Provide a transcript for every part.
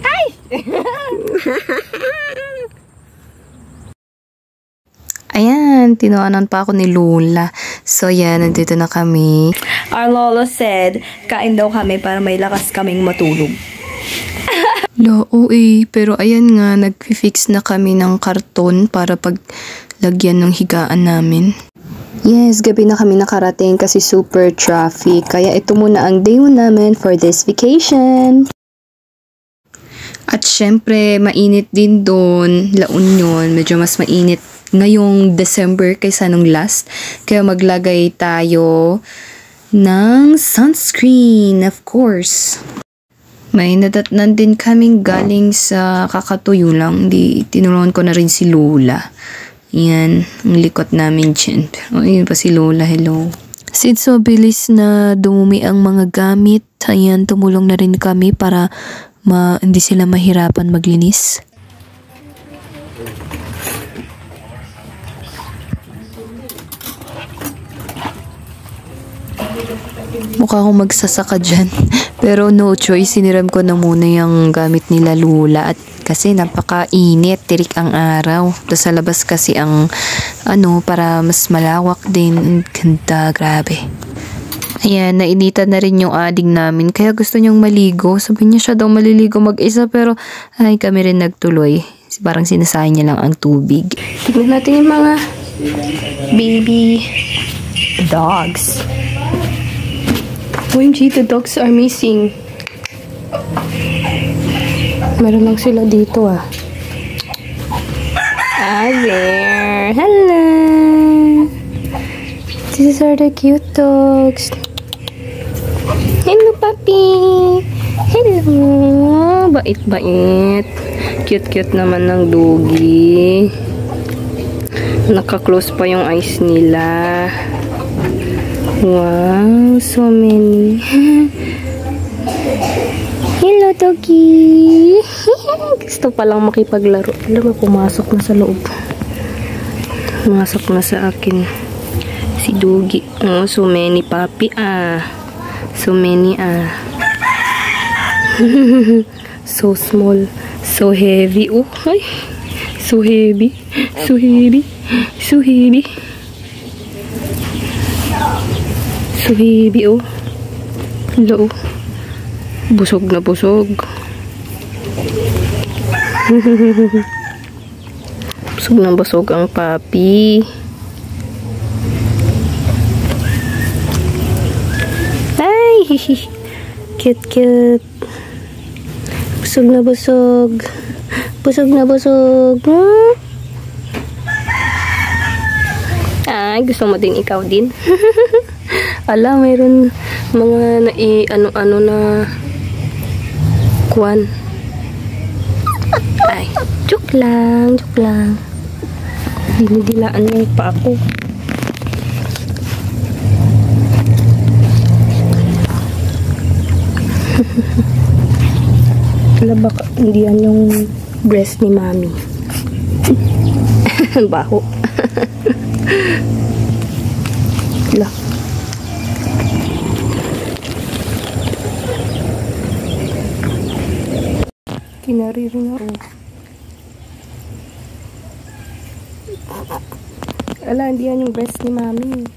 Ay! Ayan, tinuanan pa ako ni Lola. So, yan, nandito na kami. Our Lolo said, kain daw kami para may lakas kaming matulog. Oo pero ayan nga, nag-fix na kami ng karton para paglagyan ng higaan namin. Yes, gabi na kami nakarating kasi super traffic. Kaya ito muna ang day 1 namin for this vacation. At syempre, mainit din doon. La Union, medyo mas mainit ngayong December kaysa nung last. Kaya maglagay tayo ng sunscreen, of course. May nadatnan din kaming galing sa kakatuyo lang. Tinulungan ko na rin si Lola. Yan, ang likot namin dyan. O, yun pa si Lola, hello. Since so bilis na dumumi ang mga gamit, ayan, tumulong na rin kami para hindi sila mahirapan maglinis. Mukha akong magsasaka dyan. Pero no choice, siniram ko na muna yung gamit nila Lola at kasi napakainit, tirik ang araw. Tapos sa labas kasi ang para mas malawak din. Ang ganda, grabe. Ayan, nainitan na rin yung ading namin. Kaya gusto niyang maligo. Sabi niya siya daw maliligo mag-isa pero kami rin nagtuloy. Parang sinasayang niya lang ang tubig. Tignan natin yung mga baby dogs. OMG, the dogs are missing. Meron lang sila dito there. Hello. These are the cute dogs. Hello, puppy. Hello. Bait-bait. Cute-cute naman ng doggy. Naka-close pa yung eyes nila. Wow, so many. Hello, doggy. Gusto palang makipaglaro. Alam mo, pumasok na sa loob. Pumasok na sa akin. Si doggy. Oh, so many puppy. So many. So small. So heavy. Oh, ay. So heavy. So heavy. So heavy. So heavy, oh. Hello. Busog na busog. Busog na busog ang papi. Ay! Cute, cute. Busog na busog. Busog na busog. Ay, gusto mo din ikaw din? Ala, mayroon mga ano na kuwan. Ay, joke lang, joke lang. Dinidilaan niya pa ako. Ala, baka hindi yan yung breast ni mami. Baho. Ala. Kinariri na ako. Ala, hindi yan yung breast ni mami.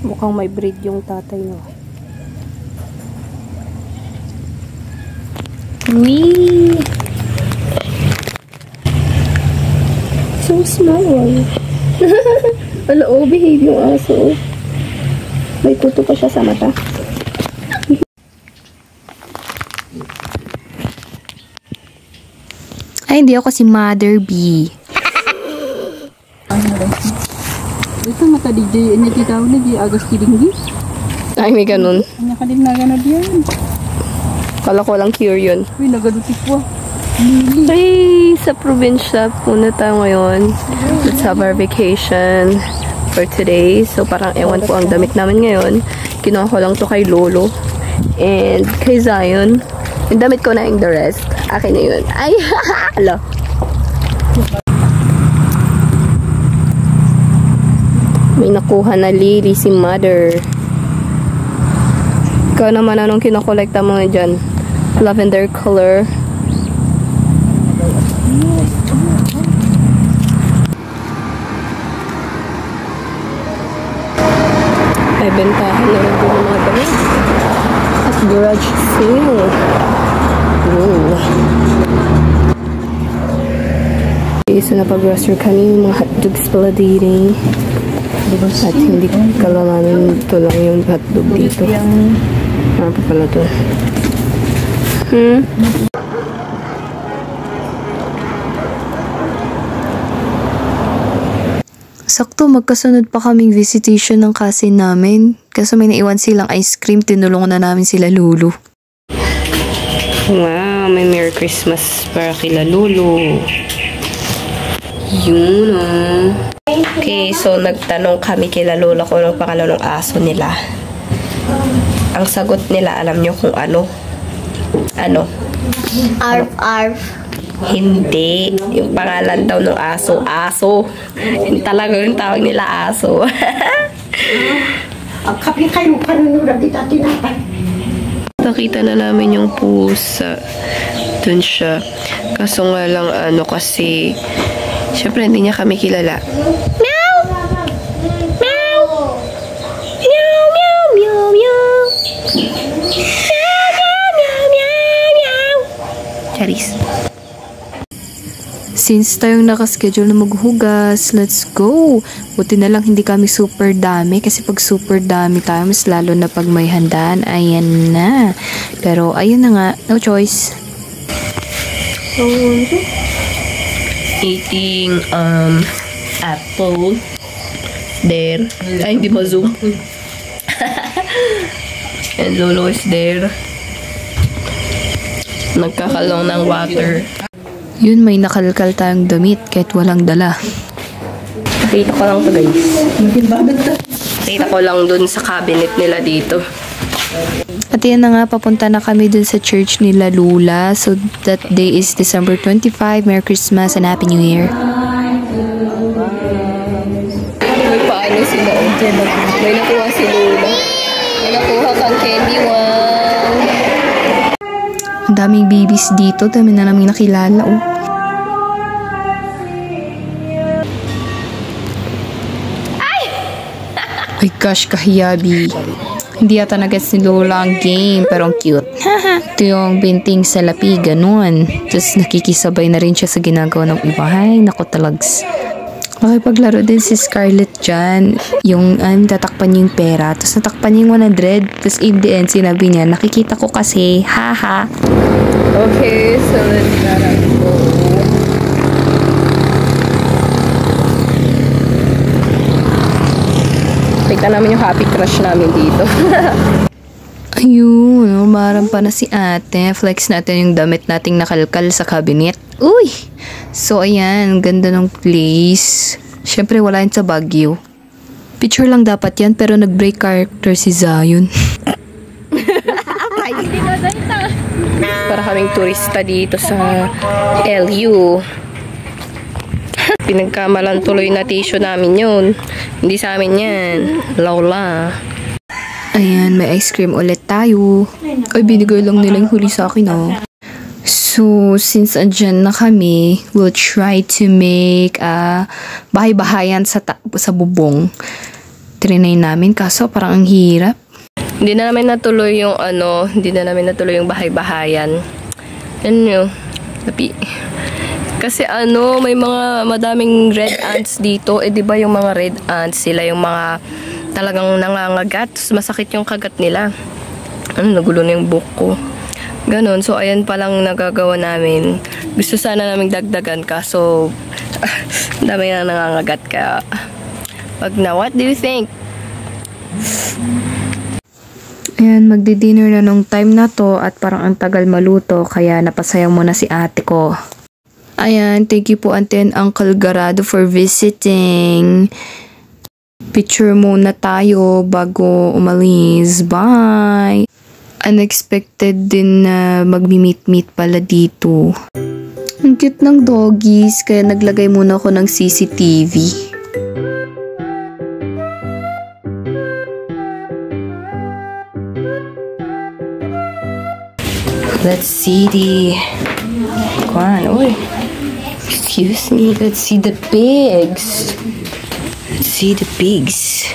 Mukhang may breed yung tatay, no? Wee! So small. Ala, oh, behave yung aso. May tuto pa siya sa mata. Ay, hindi ako si Mother B. Ito mata DJ, ini kita udah di Agos Kidinggi. Ay, may ganun. Hanya kading na ganun yan. Kala ko lang cure yun. Uy, nagadutik ko. Ay, sa probinsya muna tayo ngayon. Let's have our vacation for today. So, parang ewan po ang damit namin ngayon. Kinuha ko lang to kay Lolo and kay Zion. Yung damit ko na yung the rest. Akin na yun. Ay, alo. May nakuha na lily si mother. Ikaw naman, anong kinokolekta mo dyan? Lavender color. Ay, bentahan na rin din mga damit. At garage sale. Ooh. Okay, so napag-grocery kami. Mga hotdogs pala dito. At hindi kalamanan ito lang yung hotdog dito. Ano pa pala ito? Sakto, magkasunod pa kaming visitation ng cousin namin. Kaso may naiwan silang ice cream, tinulungan na namin sila Lulu. Wow, may Merry Christmas para kila Lulu. Yun Okay, so nagtanong kami kila Lola kung anong pangalan ng aso nila. Ang sagot nila, alam nyo kung ano? Ano? Arf, arf. Hindi. Yung pangalan daw ng aso. Aso. Yung talaga yung tawag nila aso. Ang kapi kayo panunod kita tinatay. Nakita na namin yung pusa. Dun siya. Kaso nga lang kasi syempre hindi niya kami kilala. Meow! Meow! Meow, meow, meow, meow. Meow, meow, meow, meow, meow. Charis. Since tayong nakaschedule na maghugas, let's go! Buti na lang hindi kami super dami kasi pag super dami tayo, mas lalo na pag may handaan, ayan na. Pero ayun na nga, no choice. Eating apple there. Ay, hindi mo zoom. And Lolo is there. Nagkakalong ng water. Yun, may nakalkal tayong damit kahit walang dala. Nakita ko lang to guys. Nakita ko lang dun sa cabinet nila dito. At yan na nga, papunta na kami dun sa church nila Lula. So that day is December 25. Merry Christmas and Happy New Year. May paano sila. May nakuha si Lula. May nakuha kang candy one. Ang daming babies dito. Dami na namin nakilala. Ay gosh, kahiyabi. Hindi yata nag-gets ni Lola ang game, pero ang cute. Ito yung binting sa lapi, ganun. Tapos nakikisabay na rin siya sa ginagawa ng iba. Ay, naku talags. Makipaglaro din si Scarlett dyan. Yung tatakpan niya yung pera. Tapos natakpan niya yung 100. Tapos in the end, sinabi niya, nakikita ko kasi, haha. Okay, so let's go. Kita namin yung happy crush namin dito. Ayun, umarang pa na si ate. Flex natin yung damit nating nakalkal sa cabinet. Uy! So, ayan. Ganda ng place. Siyempre, wala yun sa Baguio. Picture lang dapat yan, pero nag-break character si Zion. Para kaming turista dito sa LU. Pinagkamalan tuloy na tissue namin yun. Hindi sa amin yan. Lola. Ayan, may ice cream ulit tayo. Ay, binigay lang nila yung huli sa akin, oh. So, since andyan na kami, we'll try to make bahay-bahayan sa bubong. Trinay namin, kaso parang ang hirap. Hindi na namin natuloy yung bahay-bahayan. Yan yun. Tapi, kasi may mga madaming red ants dito. Di ba yung mga red ants, sila yung mga talagang nangangagat. Masakit yung kagat nila. Nagulo na yung buhok ko. Ganon. So, ayan palang nagagawa namin. Gusto sana namin dagdagan kaso dami na nangangagat ka. Wag na. What do you think? Ayan, magdi-dinner na nung time na to at parang ang tagal maluto kaya napasayaw muna si ate ko. Ayan, thank you po Auntie and Uncle Garado for visiting. Picture muna tayo bago umalis. Bye! unexpected din na magmi-meet-meet pala dito. Ang cute ng doggies, kaya naglagay muna ako ng CCTV. Let's see the... Kwan, oy. Excuse me, let's see the pigs. Let's see the pigs.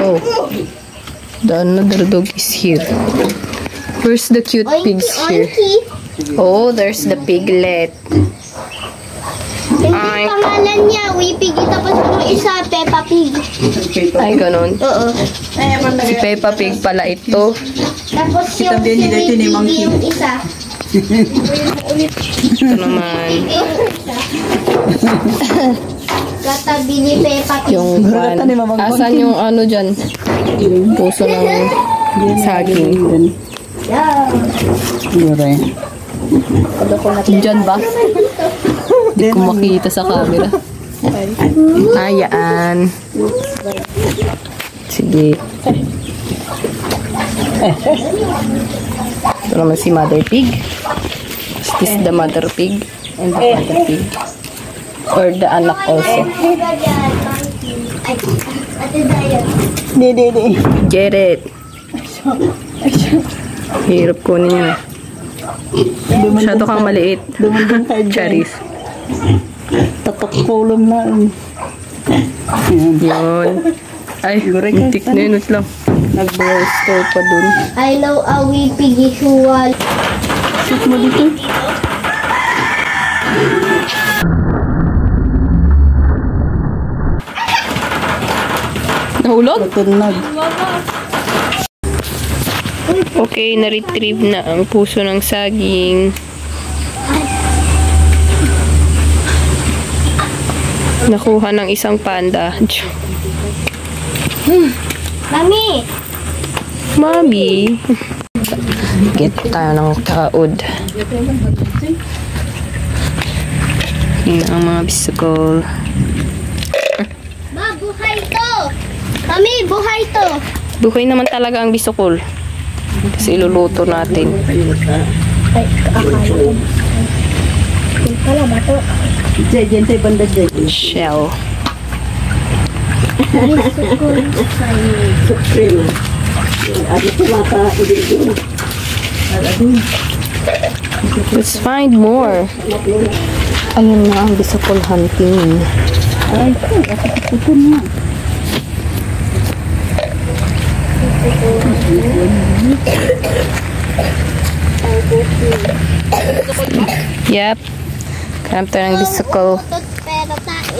Oh, the another dog is here. Where's the cute pigs here? Oh, there's the piglet. Hindi pangalan niya, Wippy. Tapos yung isa, Peppa Pig. Ay, ganun. Oo. Si Peppa Pig pala ito. Tapos yung si Wippy, yung isa. Ito naman. Katabi ni Peppa Pig. Yung asan yung ano dyan? Puso ng saging. Dyan ba? Hindi ko makita sa camera. Ayan. Sige. Ito naman si Mother Pig. Is this the Mother Pig? And the Father Pig? Or the anak also? Get it. Hirap kunin niya. Masyado kang maliit. Charis. Tapak-pulong na. Yun. Ay, muntik na yun. Wait lang. Nag-store pa dun. I know a Wippy visual. Shoot mo dito. Nahulog? Tunog. Okay, na-retrieve na ang puso ng saging. Nakuha ng isang panda. Mami! Mami! Get tayo ng taod. Yun ang mga bisikol. Ma, buhay to! Mami, buhay to! Buhay naman talaga ang bisukol. Kasi iluluto natin. Ay, akala. Pala ba to? Diyan tayo banda dyan. Shell. Supreme. Adi ko mata. Let's find more. Ayun na ang bisukol hunting. Ay, ito na. Yep. Kamp tayo ng bisukol. Pero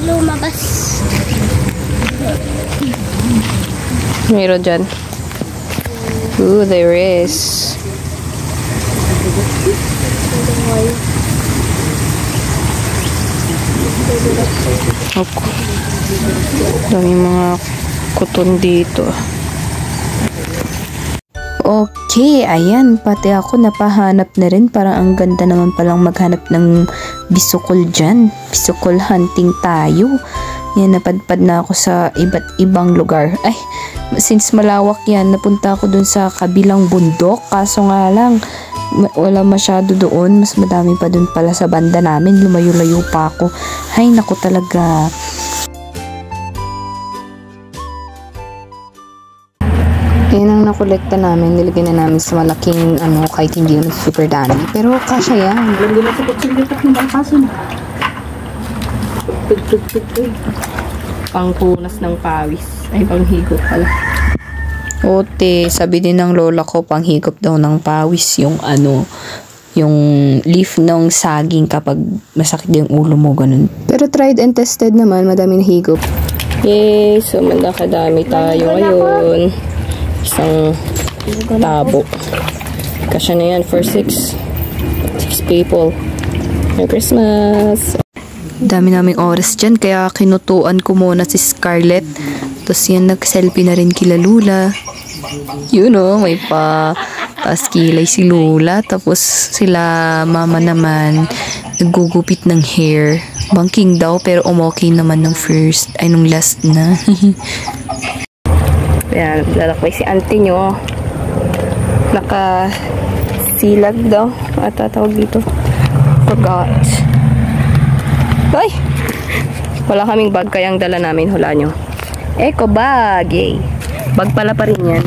lumabas. Meron dyan. Ooh, there is. Okay. Dami mga kuton dito. Okay, ayan. Pati ako napahanap na rin. Parang ang ganda naman palang maghanap ng bisukol dyan. Bisukol hunting tayo. Yan, napadpad na ako sa iba't ibang lugar. Ay, since malawak yan, napunta ako dun sa kabilang bundok. Kaso nga lang, wala masyado doon. Mas madami pa dun pala sa banda namin. Lumayo-layo pa ako. Ay, naku talaga. Yan ang nakolekta namin. Nilagay na namin sa malaking, kahit hindi yun super dami. Pero kasya yan. Hindi na sa pagsigitak ng bangkasan. Pangpunas ng pawis. Ay, panghigop pala. Ote, sabi din ng lola ko, panghigop daw ng pawis yung yung leaf ng saging kapag masakit yung ulo mo, ganun. Pero tried and tested naman, madaming higop. Yay! So, kadami tayo ngayon. Isang tabo. Kasya na yan for 6 people. Merry Christmas! Dami naming oras dyan, kaya kinutuan ko muna si Scarlett. Tapos yan, nag-selfie na rin kila Lula. You know, may paskilay si Lula. Tapos sila mama naman, naggugupit ng hair. Banking daw, pero umokay naman ng first, ay nung last na. Ayan, lalakbay si auntie nyo. Naka-silag daw. At tatawag dito. Forgot. Ay! Wala kaming bag, kaya ang dala namin, hula nyo. Eco bag! Yay! Bag pala pa rin yan.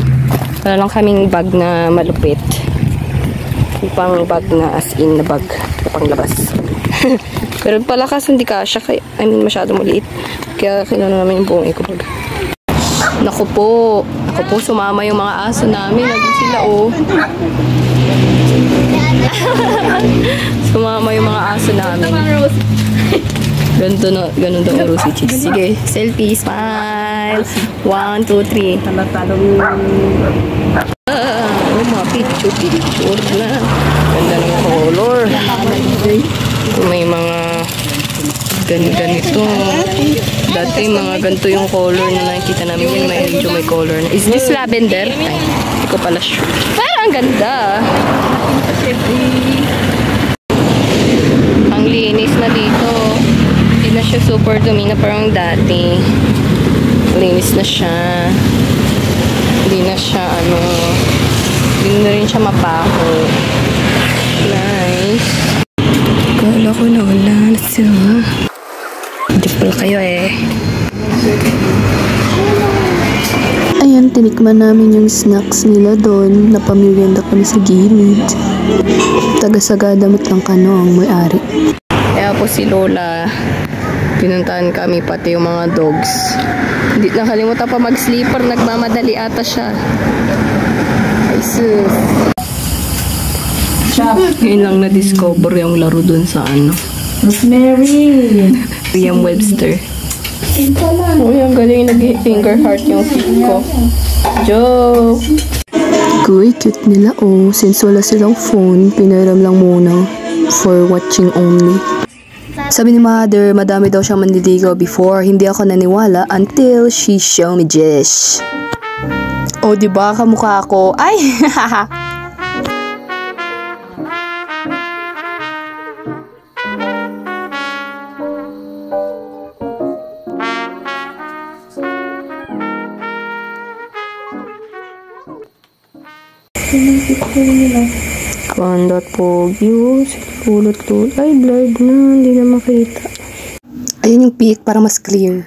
Wala lang kaming bag na malupit. Pang bag na as in na bag na panglabas. Pero pala kasi hindi kasya, kaya, I mean, masyado maliit. Kaya kinano namin yung buong eco bag. Naku po, sumama yung mga aso namin. Nandun sila, oh. Sumama yung mga aso namin. Ganun daw ang Rosie Cheeks. Sige, selfie, smile. 1, 2, 3. Mga picture na. Ganda ng color. May mga ganito. Dati mga ganito yung color na nakikita namin. Yung medyo may color na. Is this lavender? Ay, hindi ko pala sure. Parang ang ganda. Ang linis na dito. Hindi na siya super dumi na parang dati. Linis na siya. Hindi na siya hindi na rin siya mabaho. Nice. Kala ko na wala na siya. Hindi pala kayo eh. Ayan, tinikman namin yung snacks nila doon. Napamerienda kami sa gilid. Taga-Sagada Matlangkano ang may-ari. Kaya po si Lola, pinuntahan kami pati yung mga dogs. Hindi nakalimutan pa mag-sleeper, nagmamadali ata siya. Ay sus. Ngayon lang na-discover yung laro dun sa Rosemary! William Webster. Uy, ang galing nag-finger heart yung feet ko. Joke! Kuy, cute nila oh. Since wala silang phone, pinairam lang muna for watching only. Sabi ni mother, madami daw siyang manliligaw before. Hindi ako naniwala until she showed me Jesh. Oh, diba kamukha ako? Ay! Ganda pogi. Pulot-tulot. Ay, blurred na. Hindi na makita. Ayun yung peak para mas clear.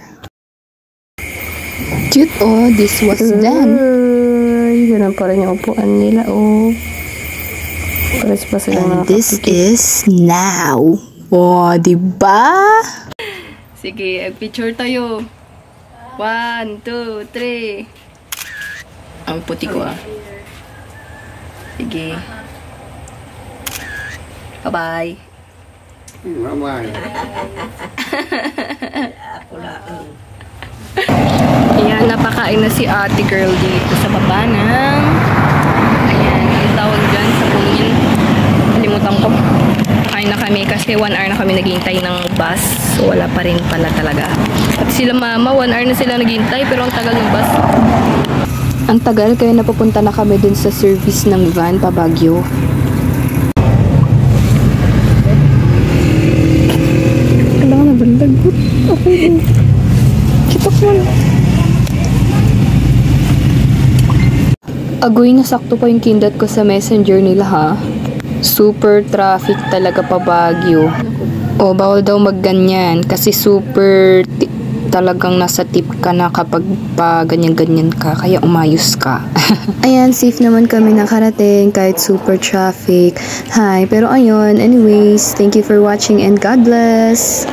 Cute oh, this was done. Ay, ganun pa rin yung upuan nila oh. Pares pa silang And this is now. Wow, diba? Sige, picture tayo. 1, 2, 3. Ang puti ko ah. Sige. Bye-bye. Bye-bye. Ayan, napakain na si ate girl dito sa baba ng... Ayan, ang tawag dyan sa punin. Nalimutan ko. Kain na kami kasi 1 hour na kami naghihintay ng bus. So, wala pa rin pala talaga. At sila mama, 1 hour na sila naghihintay pero ang tagal ng bus. Ang tagal kaya napapunta na kami dun sa service ng van pa Baguio. Kailangan na bandag. Okay. Kitok mo na. Agoy, nasakto pa yung kindat ko sa messenger nila ha. Super traffic talaga pa Baguio. O, bawal daw magganyan kasi super talagang nasa tip ka na kapag pa ganyan-ganyan ka, kaya umayos ka. Ayan, safe naman kami nakarating kahit super traffic. Hi, pero ayun, anyways, thank you for watching and God bless!